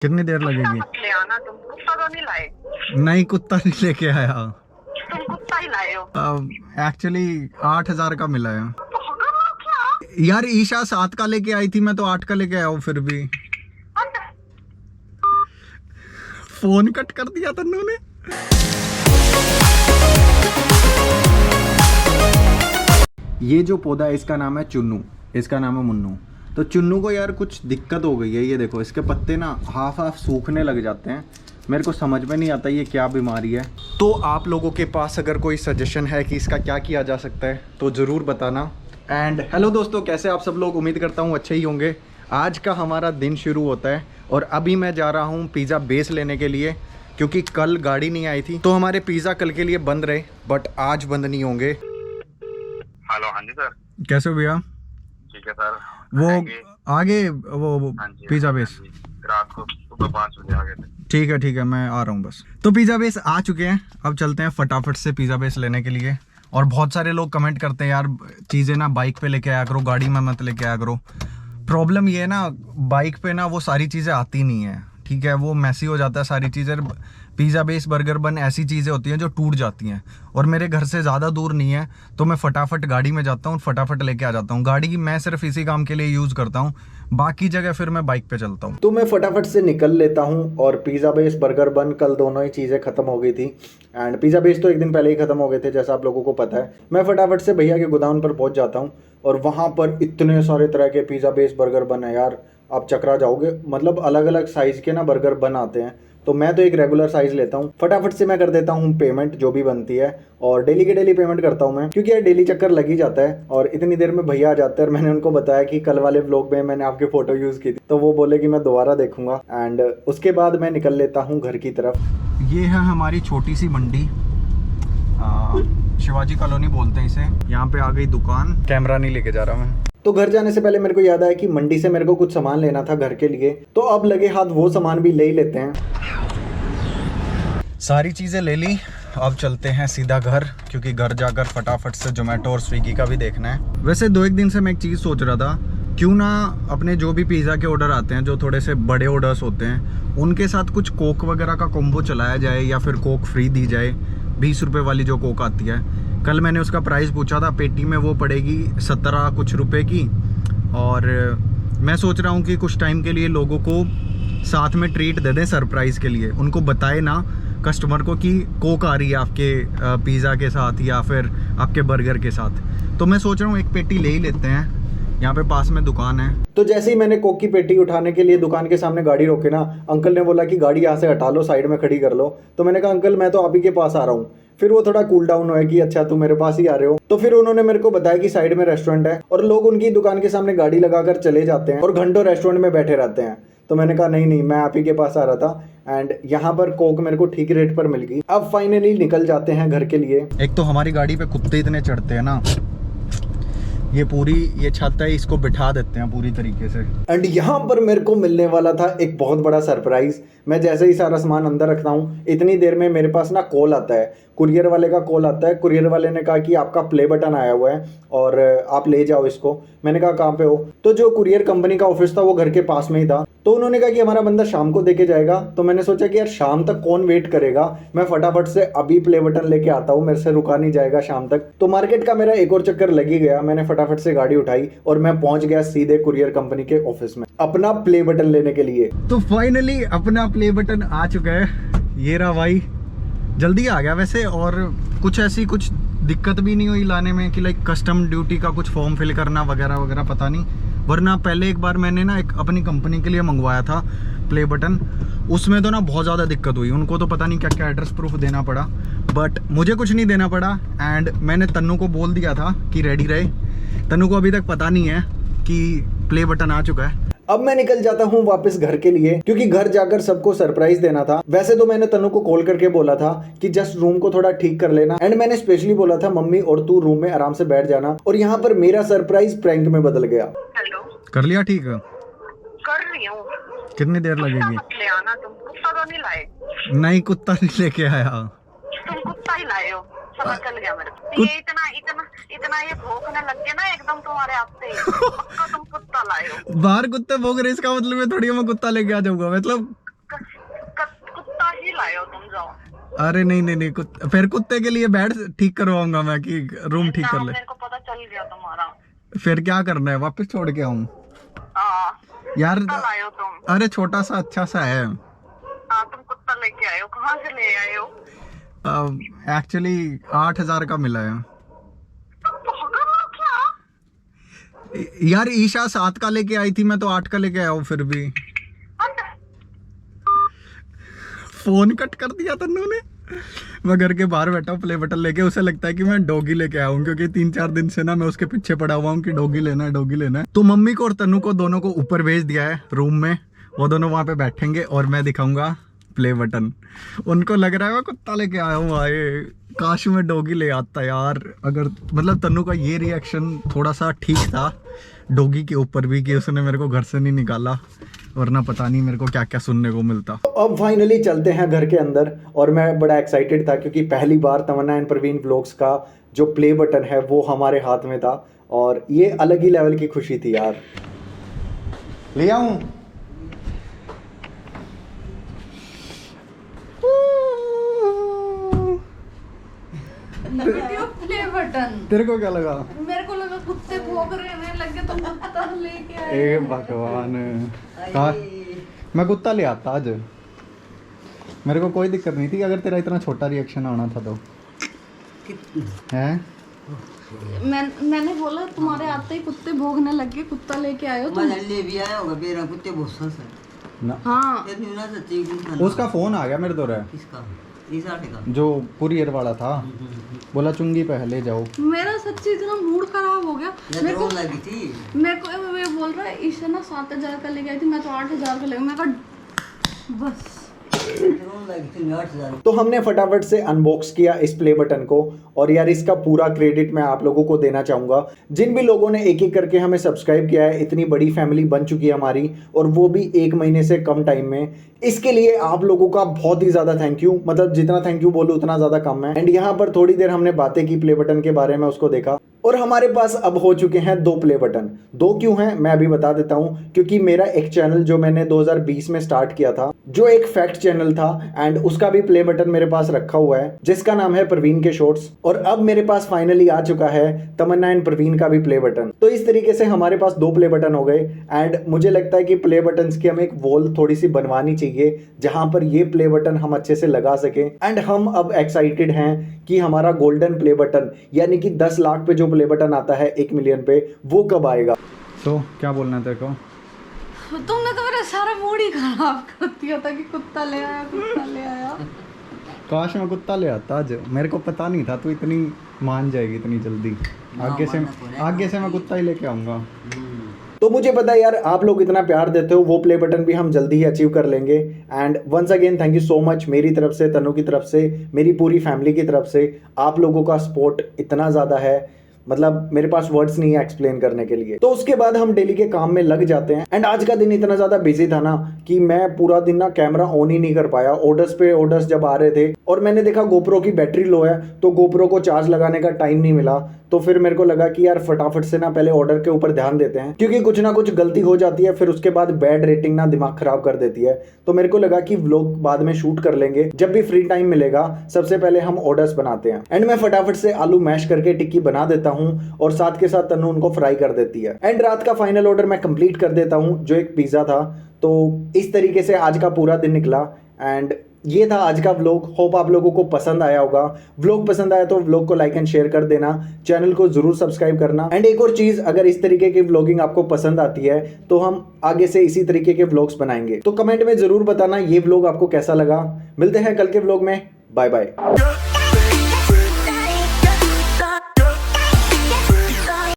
कितनी देर लगेगी? ले आना, तुम कुत्ता तो नहीं लाए? नहीं, कुत्ता नहीं लेके आया। तुम कुत्ता ही लाए हो। एक्चुअली 8,000 का मिला है। पागल हो क्या? यार ईशा 7 का लेके आई थी, मैं तो 8 का लेके आया हूँ फिर भी। फोन कट कर दिया तन्नू ने। ये जो पौधा है इसका नाम है चुन्नू, इसका नाम है मुन्नू। तो चुन्नू को यार कुछ दिक्कत हो गई है। ये देखो इसके पत्ते ना हाफ हाफ सूखने लग जाते हैं। मेरे को समझ में नहीं आता ये क्या बीमारी है। तो आप लोगों के पास अगर कोई सजेशन है कि इसका क्या किया जा सकता है तो ज़रूर बताना। एंड हेलो दोस्तों, कैसे आप सब लोग? उम्मीद करता हूँ अच्छे ही होंगे। आज का हमारा दिन शुरू होता है और अभी मैं जा रहा हूँ पिज़्ज़ा बेस लेने के लिए, क्योंकि कल गाड़ी नहीं आई थी। तो हमारे पिज़्ज़ा कल के लिए बंद रहे, बट आज बंद नहीं होंगे। हेलो, हाँ जी सर। कैसे हो भैया? ठीक है सर। वो आएंगे? आगे वो हाँ जी, पिज़्ज़ा हाँ बेस। जी। रात को सुबह 5 बजे आ गए थे। ठीक है, मैं आ रहा हूँ बस। तो पिज़्ज़ा बेस आ चुके हैं, अब चलते हैं फटाफट से पिज़्ज़ा बेस लेने के लिए। और बहुत सारे लोग कमेंट करते हैं यार चीज़ें ना बाइक पे लेके आया करो, गाड़ी में मत लेके आया करो। प्रॉब्लम ये है ना, बाइक पे ना वो सारी चीज़ें आती नहीं है, ठीक है, वो मैसी हो जाता है सारी चीज़ें। पिज़्ज़ा बेस, बर्गर बन ऐसी चीज़ें होती हैं जो टूट जाती हैं, और मेरे घर से ज़्यादा दूर नहीं है, तो मैं फटाफट गाड़ी में जाता हूँ, फटाफट लेके आ जाता हूँ। गाड़ी मैं सिर्फ इसी काम के लिए यूज़ करता हूँ, बाकी जगह फिर मैं बाइक पे चलता हूँ। तो मैं फटाफट से निकल लेता हूँ। और पिज़्ज़ा बेस, बर्गर बन, कल दोनों ही चीज़ें ख़त्म हो गई थी। एंड पिज़्ज़ा बेस तो एक दिन पहले ही ख़त्म हो गए थे, जैसा आप लोगों को पता है। मैं फटाफट से भैया के गोदाम पर पहुँच जाता हूँ, और वहाँ पर इतने सारे तरह के पिज़्ज़ा बेस, बर्गर बन है यार, आप चकरा जाओगे। मतलब अलग अलग साइज़ के ना बर्गर बन आते हैं, तो मैं तो एक रेगुलर साइज़ लेता हूँ। फटाफट से मैं कर देता हूँ पेमेंट जो भी बनती है, और डेली के डेली पेमेंट करता हूँ मैं, क्योंकि यार डेली चक्कर लग ही जाता है। और इतनी देर में भैया आ जाते हैं, और मैंने उनको बताया कि कल वाले व्लॉग में मैंने आपकी फ़ोटो यूज़ की थी, तो वो बोले कि मैं दोबारा देखूंगा। एंड उसके बाद मैं निकल लेता हूँ घर की तरफ। ये है हमारी छोटी सी मंडी, शिवाजी कॉलोनी बोलते हैं इसे। यहाँ पे आ गई दुकान। कैमरा नहीं लेके जा रहा मैं। तो घर जाने से पहले मेरे को याद आया कि मंडी से मेरे को कुछ सामान लेना था घर के लिए, तो अब लगे हाथ वो सामान भी ले ही लेते हैं। सारी चीज़ें ले ली, अब चलते हैं सीधा घर, क्योंकि घर जाकर फटाफट से जोमेटो और स्विगी का भी देखना है। वैसे 2-1 दिन से मैं एक चीज़ सोच रहा था, क्यों ना अपने जो भी पिज़्ज़ा के ऑर्डर आते हैं, जो थोड़े से बड़े ऑर्डर्स होते हैं, उनके साथ कुछ कोक वगैरह का कॉम्बो चलाया जाए, या फिर कोक फ्री दी जाए। 20 रुपये वाली जो कोक आती है, कल मैंने उसका प्राइस पूछा था, पेटी में वो पड़ेगी 17 कुछ रुपए की। और मैं सोच रहा हूँ कि कुछ टाइम के लिए लोगों को साथ में ट्रीट दे दें, सरप्राइज़ के लिए। उनको बताए ना कस्टमर को कि कोक आ रही है आपके पिज़्ज़ा के साथ या फिर आपके बर्गर के साथ। तो मैं सोच रहा हूँ एक पेटी ले ही लेते हैं, यहाँ पे पास में दुकान है। तो जैसे ही मैंने कोक की पेटी उठाने के लिए दुकान के सामने गाड़ी रोके ना, अंकल ने बोला कि गाड़ी यहाँ से हटा लो, साइड में खड़ी कर लो। तो मैंने कहा अंकल मैं तो आप ही के पास आ रहा हूँ। फिर वो थोड़ा कूल डाउन हुआ कि अच्छा तुम मेरे पास ही आ रहे हो। तो फिर उन्होंने मेरे को बताया कि साइड में रेस्टोरेंट है, और लोग उनकी दुकान के सामने गाड़ी लगाकर चले जाते हैं और घंटों रेस्टोरेंट में बैठे रहते हैं। तो मैंने कहा नहीं, मैं आप ही के पास आ रहा था। एंड यहाँ पर कोक मेरे को ठीक रेट पर मिल गई। अब फाइनली निकल जाते हैं घर के लिए। एक तो हमारी गाड़ी पे कुत्ते इतने चढ़ते हैं ना, ये पूरी ये छत है, इसको बिठा देते हैं पूरी तरीके से। एंड यहाँ पर मेरे को मिलने वाला था एक बहुत बड़ा सरप्राइज। मैं जैसे ही सारा सामान अंदर रखता हूँ, इतनी देर में मेरे पास ना कॉल आता है, कुरियर वाले का कॉल आता है। कुरियर वाले ने कहा कि आपका प्ले बटन आया हुआ है और आप ले जाओ इसको। मैंने कहा कहाँ पे हो? तो जो कुरियर कंपनी का ऑफिस था वो घर के पास में ही था। तो उन्होंने कहा कि हमारा बंदा शाम को देके जाएगा। तो मैंने सोचा कि यार शाम तक कौन वेट करेगा, मैं फटाफट से अभी प्ले बटन लेके आता हूँ, मेरे से रुका नहीं जाएगा शाम तक। तो मार्केट का मेरा एक और चक्कर लग ही गया। मैंने फटाफट से गाड़ी उठाई और मैं पहुंच गया सीधे कुरियर कंपनी के ऑफिस में अपना प्ले बटन लेने के लिए। तो फाइनली अपना प्ले बटन आ चुका है, ये रहा भाई। जल्दी आ गया वैसे, और कुछ ऐसी कुछ दिक्कत भी नहीं हुई लाने में कि लाइक कस्टम ड्यूटी का कुछ फॉर्म फिल करना वगैरह वगैरह, पता नहीं। वरना पहले एक बार मैंने ना एक अपनी कंपनी के लिए मंगवाया था प्ले बटन, उसमें तो ना बहुत ज़्यादा दिक्कत हुई। उनको तो पता नहीं क्या क्या एड्रेस प्रूफ देना पड़ा, बट मुझे कुछ नहीं देना पड़ा। एंड मैंने तन्नू को बोल दिया था कि रेडी रहे। तन्नू को अभी तक पता नहीं है कि प्ले बटन आ चुका है। अब मैं निकल जाता हूँ वापस घर के लिए, क्योंकि घर जाकर सबको सरप्राइज देना था। वैसे तो मैंने तनु को कॉल करके बोला था कि जस्ट रूम को थोड़ा ठीक कर लेना, एंड मैंने स्पेशली बोला था मम्मी और तू रूम में आराम से बैठ जाना। और यहाँ पर मेरा सरप्राइज प्रैंक में बदल गया। हेलो, कर लिया ठीक है? कर रही हूँ। कितनी देर लगेगी? ले आना, तुम कुत्ता तो नहीं लाए? नहीं, कुत्ता नहीं लेके आया। तुम कुत्ता ही लाए हो, पता चल गया मेरे को। ये इतना इतना इतना ये भौंकने लग गया ना एकदम तुम्हारे हाथ से, पक्का तुम कुत्ता लाए हो। बाहर कुत्ते भौंक रहे, इसका मतलब ये थोड़ी मैं कुत्ता लेके आ जाऊंगा। मतलब कुत्ता ही लाए हो तुम, जाओ। अरे नहीं नहीं नहीं, फिर कुत्ते के लिए बेड ठीक करवाऊंगा मैं कि रूम ठीक कर ना, ले। मेरे को पता चल गया तुम्हारा। फिर क्या करना है, वापस छोड़ के आऊं? हाँ, यार कुत्ता लाए हो तुम। अरे छोटा सा अच्छा सा है। हाँ, तुम कुत्ता लेके आए हो, कहाँ से ले आए हो? एक्चुअली 8,000 का मिला है। तुम पागल हो क्या? यार ईशा 7 का लेके आई थी, मैं तो 8 का लेके आया हूँ। फिर भी फोन कट कर दिया तन्नू ने। मैं घर के बाहर बैठा हूँ प्ले बटन लेके, उसे लगता है कि मैं डॉगी लेके आया हूँ, क्योंकि 3-4 दिन से ना मैं उसके पीछे पड़ा हुआ हूँ कि डॉगी लेना है, डॉगी लेना है। तो मम्मी को और तन्नू को दोनों को ऊपर भेज दिया है रूम में, वो दोनों वहाँ पे बैठेंगे और मैं दिखाऊंगा प्ले बटन। उनको लग रहा है मैं कुत्ता लेके आया हूँ। आए काश मैं डॉगी ले आता यार। अगर मतलब तन्नू का ये रिएक्शन थोड़ा सा ठीक था डॉगी के ऊपर भी, कि उसने मेरे को घर से नहीं निकाला, वरना पता नहीं मेरे को क्या क्या सुनने को मिलता। अब फाइनली चलते हैं घर के अंदर, और मैं बड़ा एक्साइटेड था क्योंकि पहली बार तमन्ना एंड प्रवीण व्लॉग्स का जो प्ले बटन है वो हमारे हाथ में था, और ये अलग ही लेवल की खुशी थी यार। ले आऊं? Play button. तेरे को क्या लगा? मेरे को लगा कुत्ते भौंक रहे हैं, लगे तो कुत्ता लेके आए। ए भगवान, मैं कुत्ता ले आता आज। मेरे को कोई दिक्कत नहीं थी अगर तेरा इतना छोटा रिएक्शन आना था तो। हैं? मैंने बोला तुम्हारे आते ही कुत्ते भौंकने लगे, कुत्ता लेके आए हो तुम। ले भी आया होगा, मेरा कुत्ते बहुत सस है ना। हाँ, उसका फोन आ गया मेरे दौरे, किसका? ईसा का जो कुरियर वाला था, बोला चुंगी पहले जाओ। मेरा सच्ची इतना मूड खराब हो गया। मेरे को लगी थी, मेरे को ये बोल रहा है ईशा ना 7,000 का लेके आई थी, मैं तो 8,000 का ले, मैं कहा बस। तो हमने फटाफट से अनबॉक्स किया इस प्ले बटन को, और यार इसका पूरा क्रेडिट मैं आप लोगों को देना चाहूंगा, जिन भी लोगों ने एक एक करके हमें सब्सक्राइब किया है। इतनी बड़ी फैमिली बन चुकी है हमारी, और वो भी 1 महीने से कम टाइम में। इसके लिए आप लोगों का बहुत ही ज्यादा थैंक यू, मतलब जितना थैंक यू बोलूं उतना ज्यादा कम है। एंड यहाँ पर थोड़ी देर हमने बातें की प्ले बटन के बारे में, उसको देखा, और हमारे पास अब हो चुके हैं 2 प्ले बटन। 2 क्यों हैं मैं अभी बता देता हूं, क्योंकि मेरा एक चैनल जो मैंने 2020 में स्टार्ट किया था, जो एक फैक्ट चैनल था, एंड उसका भी प्ले बटन मेरे पास रखा हुआ है, जिसका नाम है प्रवीण के शॉर्ट्स। और अब मेरे पास फाइनली आ चुका है तमन्ना एंड प्रवीण का भी प्ले बटन। तो इस तरीके से हमारे पास 2 प्ले बटन हो गए। एंड मुझे लगता है कि प्ले बटन की हमें एक वॉल थोड़ी सी बनवानी चाहिए, जहां पर ये प्ले बटन हम अच्छे से लगा सके। एंड हम अब एक्साइटेड हैं कि हमारा गोल्डन प्ले बटन, यानी कि 10 लाख पे जो प्ले बटन आता है 1 मिलियन पे, वो कब आएगा। तो क्या बोलना है तेरे को? तुमने तो मेरा सारा मूड ही खराब कर दिया था कि कुत्ता ले आया, कुत्ता ले आया। काश मैं कुत्ता ले आता आज, मेरे को पता नहीं था तू इतनी मान जाएगी इतनी जल्दी। आगे से मैं कुत्ता ही लेके आऊंगा। तो मुझे पता है यार आप लोग इतना प्यार देते हो, वो प्ले बटन भी हम जल्दी ही अचीव कर लेंगे। And once again thank you so much, मेरी तरफ से, तनु की तरफ से, मेरी पूरी फैमिली की तरफ से। आप लोगों का सपोर्ट इतना ज़्यादा है, मतलब मेरे पास वर्ड्स नहीं है एक्सप्लेन करने के लिए। तो उसके बाद हम डेली के काम में लग जाते हैं। एंड आज का दिन इतना ज़्यादा बिजी था ना कि मैं पूरा दिन ना कैमरा ऑन ही नहीं कर पाया। ऑर्डर्स पे ऑर्डर्स जब आ रहे थे और मैंने देखा गोप्रो की बैटरी लो है, तो गोप्रो को चार्ज लगाने का टाइम नहीं मिला। तो फिर मेरे को लगा कि यार फटाफट से ना पहले ऑर्डर के ऊपर ध्यान देते हैं, क्योंकि कुछ ना कुछ गलती हो जाती है, फिर उसके बाद बैड रेटिंग ना दिमाग खराब कर देती है। तो मेरे को लगा कि व्लॉग बाद में शूट कर लेंगे, जब भी फ्री टाइम मिलेगा सबसे पहले हम ऑर्डर्स बनाते हैं। एंड मैं फटाफट से आलू मैश करके टिक्की बना देता हूँ, और साथ के साथ तन्नू उनको फ्राई कर देती है। एंड रात का फाइनल ऑर्डर मैं कंप्लीट कर देता हूँ, जो एक पिज्जा था। तो इस तरीके से आज का पूरा दिन निकला। एंड ये था आज का व्लॉग। होप आप लोगों को पसंद आया होगा। व्लॉग पसंद आया तो व्लॉग को लाइक एंड शेयर कर देना, चैनल को जरूर सब्सक्राइब करना। एंड एक और चीज, अगर इस तरीके की व्लॉगिंग आपको पसंद आती है तो हम आगे से इसी तरीके के व्लॉग्स बनाएंगे। तो कमेंट में जरूर बताना ये व्लॉग आपको कैसा लगा। मिलते हैं कल के व्लॉग में। Bye bye.